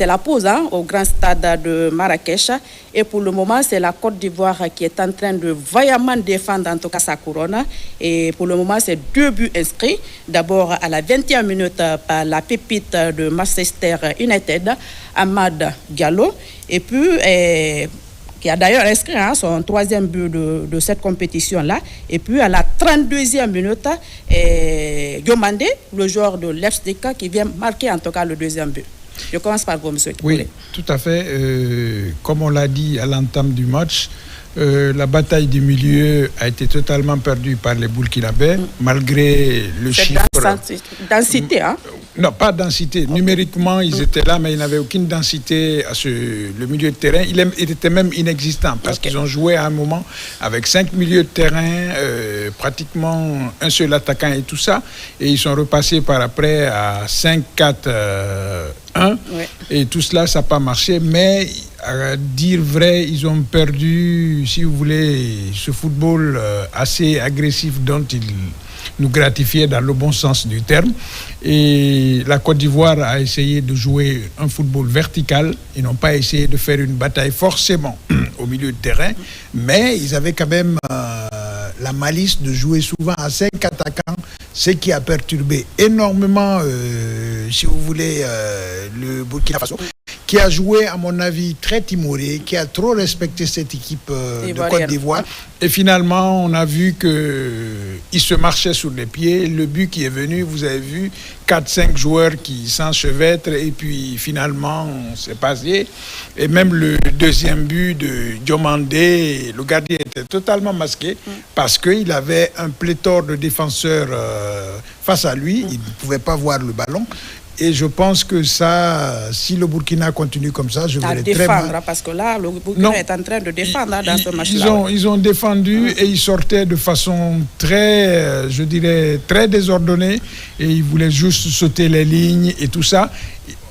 c'est la pause au grand stade de Marrakech. Et pour le moment, c'est la Côte d'Ivoire qui est en train de vaillamment défendre en tout cas sa couronne. Et pour le moment, c'est 2 buts inscrits. D'abord à la 21e minute par la pépite de Manchester United, Amad Diallo. Et puis, qui a d'ailleurs inscrit son 3e but de cette compétition-là. Et puis à la 32e minute, Diomandé, le joueur de l'FCK, qui vient marquer en tout cas le 2e but. Je commence par vous, monsieur. Oui, tout à fait. Comme on l'a dit à l'entame du match, la bataille du milieu a été totalement perdue par les Burkinabés, malgré le chiffre... Densité, Non, pas densité. Numériquement, ils étaient là, mais ils n'avaient aucune densité à le milieu de terrain. Il était même inexistant, parce qu'ils ont joué à un moment avec 5 milieux de terrain, pratiquement un seul attaquant et tout ça. Et ils sont repassés par après à 5-4-1. Et tout cela, ça n'a pas marché. Mais... à dire vrai, ils ont perdu, si vous voulez, ce football assez agressif dont ils nous gratifiaient dans le bon sens du terme. Et la Côte d'Ivoire a essayé de jouer un football vertical. Ils n'ont pas essayé de faire une bataille forcément au milieu de terrain, mais ils avaient quand même la malice de jouer souvent à 5 attaquants, ce qui a perturbé énormément, si vous voulez, le Burkina Faso, qui a joué, à mon avis, très timoré, qui a trop respecté cette équipe de Côte d'Ivoire. Et finalement, on a vu qu'il se marchait sur les pieds. Le but qui est venu, vous avez vu, 4-5 joueurs qui s'enchevêtrent, et puis finalement, c'est passé. Et même le 2e but de Diomandé, le gardien était totalement masqué, parce qu'il avait un pléthore de défenseurs face à lui. Il ne pouvait pas voir le ballon. Et je pense que ça, si le Burkina continue comme ça, je verrai très mal. Parce que là, le Burkina est en train de défendre dans ce match-là. Ils ont défendu et ils sortaient de façon très, je dirais, très désordonnée. Et ils voulaient juste sauter les lignes et tout ça.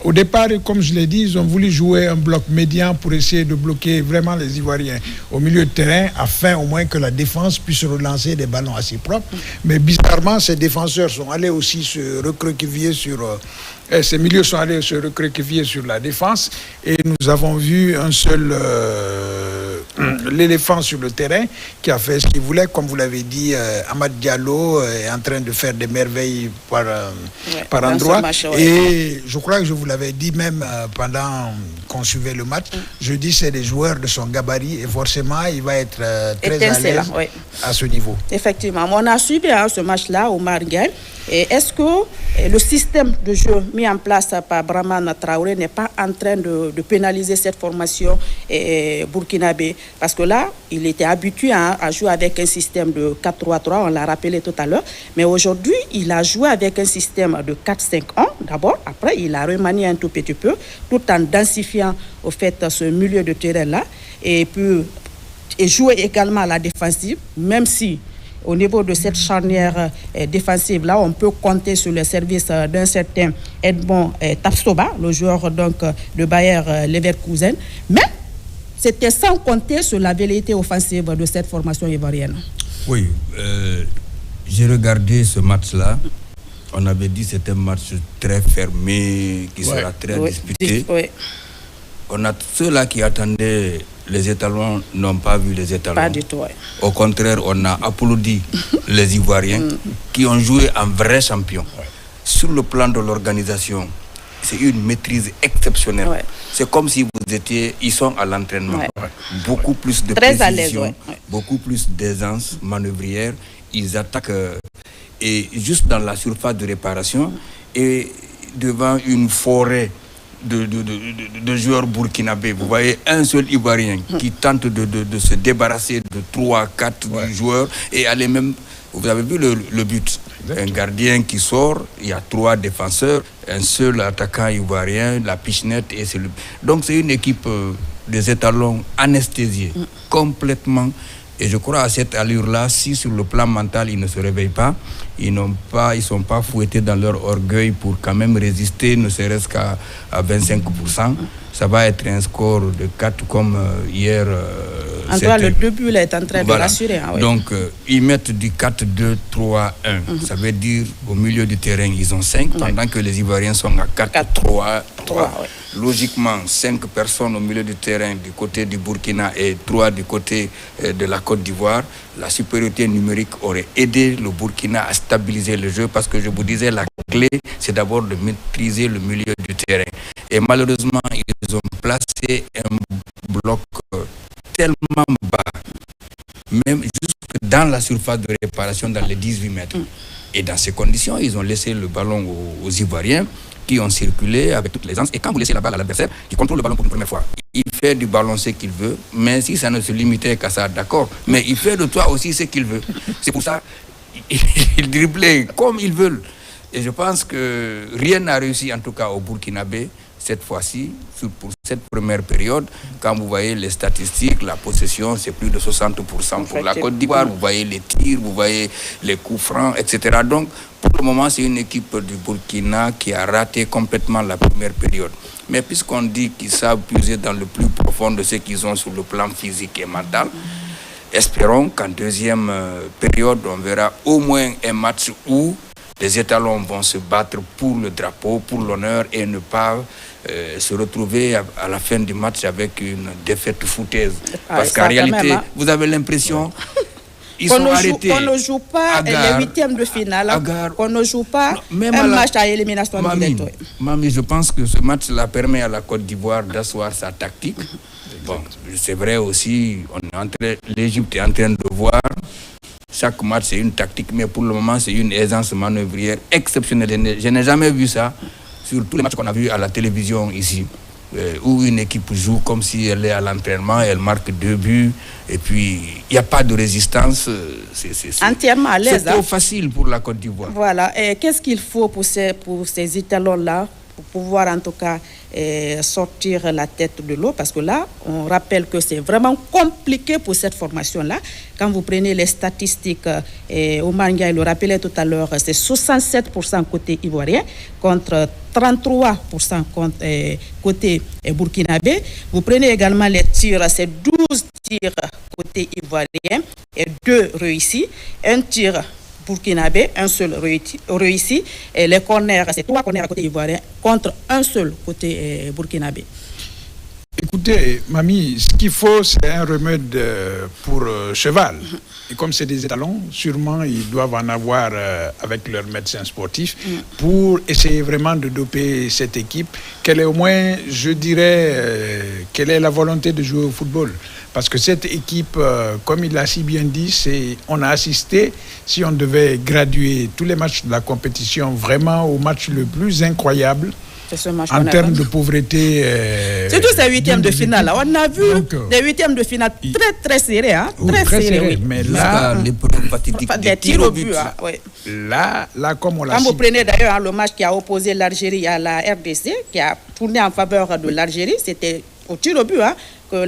Au départ, comme je l'ai dit, ils ont voulu jouer un bloc médian pour essayer de bloquer vraiment les Ivoiriens au milieu de terrain, afin au moins que la défense puisse relancer des ballons assez propres. Mais bizarrement, ces défenseurs sont allés aussi se recroqueviller ces milieux sont allés se recroqueviller sur la défense, et nous avons vu un seul l'éléphant sur le terrain qui a fait ce qu'il voulait. Comme vous l'avez dit, Amad Diallo est en train de faire des merveilles par endroits. Et je crois que je vous l'avais dit même pendant qu'on suivait le match, je dis c'est des joueurs de son gabarit, et forcément il va être très à l'aise à ce niveau. Effectivement, on a suivi ce match-là au Marguerite. Et est-ce que le système de jeu mis en place par Brahman Traoré n'est pas en train de pénaliser cette formation burkinabé? Parce que là, il était habitué à jouer avec un système de 4-3-3, on l'a rappelé tout à l'heure. Mais aujourd'hui, il a joué avec un système de 4-5-1 d'abord. Après, il a remanié un tout petit peu, tout en densifiant au fait ce milieu de terrain-là. Et puis, jouer également à la défensive, même si au niveau de cette charnière défensive-là, on peut compter sur le service d'un certain Edmond Tapsoba, le joueur donc de Bayer Leverkusen. Mais c'était sans compter sur la velléité offensive de cette formation ivoirienne. Oui, j'ai regardé ce match-là. On avait dit que c'était un match très fermé, qui sera très disputé. On a ceux-là qui attendaient les étalons n'ont pas vu les étalons. Pas du tout. Au contraire, on a applaudi les Ivoiriens qui ont joué en vrai champion. Sur le plan de l'organisation, c'est une maîtrise exceptionnelle. C'est comme si ils sont à l'entraînement. Beaucoup plus de très précision, beaucoup plus d'aisance manœuvrière. Ils attaquent et juste dans la surface de réparation et devant une forêt de joueurs burkinabés. Vous voyez un seul Ivoirien qui tente de se débarrasser de 3-4 joueurs et aller même... Vous avez vu le but. Un gardien qui sort, il y a 3 défenseurs, un seul attaquant ivoirien, la pichenette et c'est le... Donc c'est une équipe des étalons anesthésiés, complètement. Et je crois à cette allure-là, si sur le plan mental, ils ne se réveillent pas, ils ne sont pas fouettés dans leur orgueil pour quand même résister, ne serait-ce qu'à 25%. Ça va être un score de 4 comme hier En tout cas, le début là, est en train de rassurer. Hein, oui. Donc, ils mettent du 4-2-3-1. Ça veut dire, au milieu du terrain, ils ont 5, pendant que les Ivoiriens sont à 4-3-3. Logiquement, 5 personnes au milieu du terrain du côté du Burkina et 3 du côté de la Côte d'Ivoire. La supériorité numérique aurait aidé le Burkina à stabiliser le jeu, parce que je vous disais, la clé, c'est d'abord de maîtriser le milieu du terrain. Et malheureusement, ils ont placé un bloc tellement bas, même jusque dans la surface de réparation, dans les 18 mètres. Et dans ces conditions, ils ont laissé le ballon aux Ivoiriens, qui ont circulé avec toute l'aisance. Et quand vous laissez la balle à l'adversaire, qui contrôle le ballon pour une première fois, il fait du ballon ce qu'il veut, mais si ça ne se limitait qu'à ça, d'accord, mais il fait de toi aussi ce qu'il veut. C'est pour ça qu'il driblait comme ils veulent. Et je pense que rien n'a réussi, en tout cas au Burkinabé, cette fois-ci, pour cette première période. Quand vous voyez les statistiques, la possession, c'est plus de 60% pour la Côte d'Ivoire. Vous voyez les tirs, vous voyez les coups francs, etc. Donc, pour le moment, c'est une équipe du Burkina qui a raté complètement la première période. Mais puisqu'on dit qu'ils savent puiser dans le plus profond de ce qu'ils ont sur le plan physique et mental, espérons qu'en deuxième période, on verra au moins un match où les étalons vont se battre pour le drapeau, pour l'honneur, et ne pas se retrouver à la fin du match avec une défaite foutaise. Parce qu'en réalité, vous avez l'impression... Qu'on ne joue pas les huitièmes de finale, qu'on ne joue pas un match à élimination directe. Mami, je pense que ce match-là permet à la Côte d'Ivoire d'asseoir sa tactique. Bon, c'est vrai aussi, l'Égypte est en train de voir. Chaque match, c'est une tactique, mais pour le moment, c'est une aisance manœuvrière exceptionnelle. Je n'ai jamais vu ça sur tous les matchs qu'on a vus à la télévision ici, où une équipe joue comme si elle est à l'entraînement, elle marque 2 buts, et puis il n'y a pas de résistance. C'est entièrement à l'aise. C'est trop facile pour la Côte d'Ivoire. Voilà. Et qu'est-ce qu'il faut pour ces Étalons-là, pour pouvoir en tout cas sortir la tête de l'eau? Parce que là, on rappelle que c'est vraiment compliqué pour cette formation-là. Quand vous prenez les statistiques, Oumar Ndiaye le rappelait tout à l'heure, c'est 67% côté ivoirien contre 33% côté burkinabé. Vous prenez également les tirs, c'est 12 tirs côté ivoirien et 2 réussis. Un tir burkinabé, un seul réussi. Et les corners, c'est 3 corners à côté ivoirien contre un seul côté burkinabé. Écoutez, Mami, ce qu'il faut, c'est un remède pour cheval. Et comme c'est des étalons, sûrement ils doivent en avoir avec leur médecin sportif pour essayer vraiment de doper cette équipe. Quelle est au moins, je dirais, quelle est la volonté de jouer au football. Parce que cette équipe, comme il l'a si bien dit, on a assisté, si on devait graduer tous les matchs de la compétition, vraiment au match le plus incroyable. En termes de pauvreté. C'est tous ces huitièmes de finale. On a vu des huitièmes de finale très très serrés. Hein? Très serrés. Oui. Mais là, des tirs au but. Hein? Oui. Là, comme on l'a dit. Quand vous prenez d'ailleurs le match qui a opposé l'Algérie à la RDC, qui a tourné en faveur de l'Algérie, c'était au tir au but. Hein? Que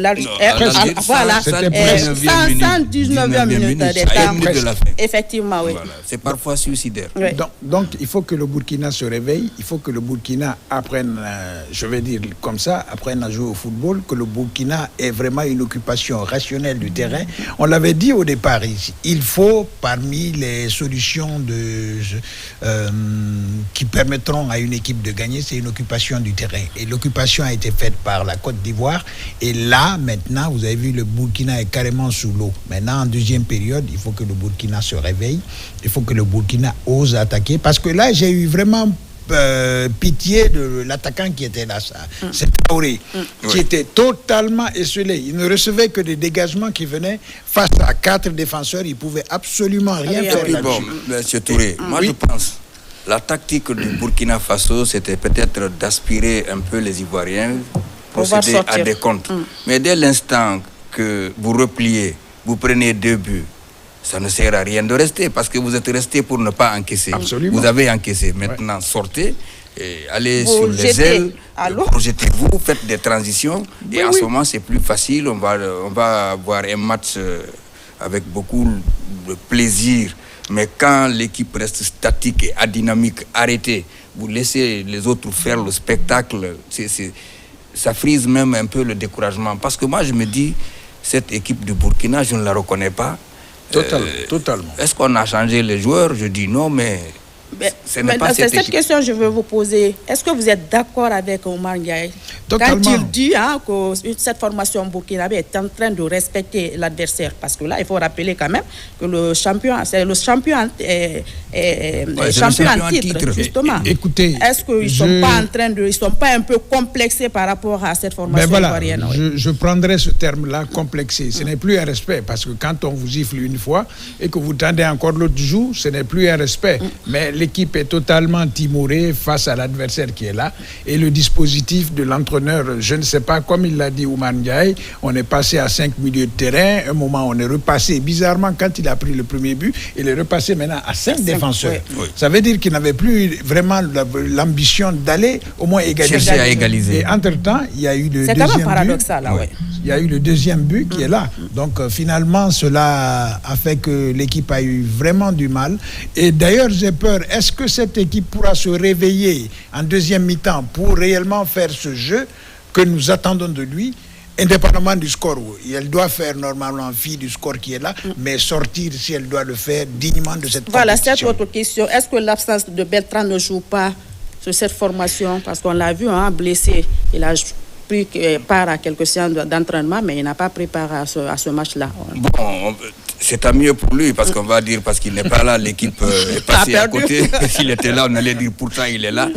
voilà, 119e minute de la fin. Effectivement, oui. Voilà. C'est parfois suicidaire. Oui. Donc, il faut que le Burkina se réveille, il faut que le Burkina apprenne, je vais dire comme ça, apprenne à jouer au football, que le Burkina ait vraiment une occupation rationnelle du terrain. On l'avait dit au départ ici, il faut, parmi les solutions qui permettront à une équipe de gagner, c'est une occupation du terrain. Et l'occupation a été faite par la Côte d'Ivoire. Et là, maintenant, vous avez vu, le Burkina est carrément sous l'eau. Maintenant, en deuxième période, il faut que le Burkina se réveille. Il faut que le Burkina ose attaquer. Parce que là, j'ai eu vraiment pitié de l'attaquant qui était là. C'est Traoré, qui était totalement esselé. Il ne recevait que des dégagements qui venaient face à 4 défenseurs. Il ne pouvait absolument rien faire là-dessus. Bon, M. Touré, moi je pense, la tactique du Burkina Faso, c'était peut-être d'aspirer un peu les Ivoiriens, procéder à des comptes. Mais dès l'instant que vous repliez, vous prenez 2 buts, ça ne sert à rien de rester parce que vous êtes resté pour ne pas encaisser. Absolument. Vous avez encaissé. Maintenant, sortez, et allez sur les ailes, projetez-vous, faites des transitions. Et en ce moment, c'est plus facile. On va avoir un match avec beaucoup de plaisir. Mais quand l'équipe reste statique et adynamique, arrêtée, vous laissez les autres faire le spectacle, ça frise même un peu le découragement. Parce que moi, je me dis, cette équipe du Burkina, je ne la reconnais pas. Totalement. Est-ce qu'on a changé les joueurs? Je dis non, mais ce n'est pas cette équipe. Cette question, je veux vous poser. Est-ce que vous êtes d'accord avec Oumar Ndiaye quand il dit que cette formation burkinabé est en train de respecter l'adversaire? Parce que là, il faut rappeler quand même que le champion, c'est le champion en titre, justement. Écoutez, est-ce qu'ils ne sont pas un peu complexés par rapport à cette formation ivoirienne? Je prendrais ce terme-là, complexé. Ce n'est plus un respect, parce que quand on vous gifle une fois et que vous tendez encore l'autre jour, ce n'est plus un respect. Mais l'équipe est totalement timorée face à l'adversaire qui est là. Et le dispositif de l'entraîneur, je ne sais pas, comme il l'a dit Oumar Ndiaye, on est passé à 5 milieux de terrain. Un moment, on est repassé. Bizarrement, quand il a pris le premier but, il est repassé maintenant à 5 défenseurs. Oui. Ça veut dire qu'il n'avait plus vraiment l'ambition d'aller au moins égaliser. Et entre-temps, il y a eu le deuxième but. C'est quand même paradoxal, là, Il y a eu le deuxième but qui est là. Donc, finalement, cela a fait que l'équipe a eu vraiment du mal. Et d'ailleurs, j'ai peur, est-ce que cette équipe pourra se réveiller en deuxième mi-temps pour réellement faire ce jeu que nous attendons de lui, indépendamment du score? Elle doit faire normalement fi du score qui est là, mais sortir, si elle doit le faire, dignement de cette compétition. Voilà, cette autre question. Est-ce que l'absence de Bertrand ne joue pas sur cette formation? Parce qu'on l'a vu, blessé. Il a pris part à quelques séances d'entraînement, mais il n'a pas pris part à ce match-là. Bon, c'est tant mieux pour lui, parce qu'on va dire, parce qu'il n'est pas là, l'équipe est passée à côté. S'il était là, on allait dire pourtant il est là.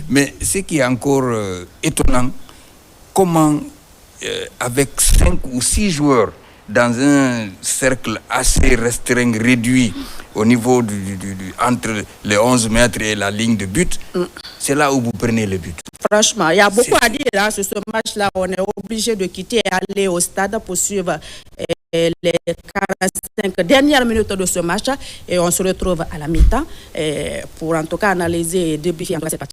Mais ce qui est encore étonnant, comment avec 5 ou 6 joueurs dans un cercle assez restreint, réduit au niveau entre les 11 mètres et la ligne de but, c'est là où vous prenez le but. Franchement, il y a beaucoup à dire sur ce match-là. On est obligé de quitter et aller au stade pour suivre les 45 dernières minutes de ce match. Et on se retrouve à la mi-temps pour en tout cas analyser et débriefer cette partie.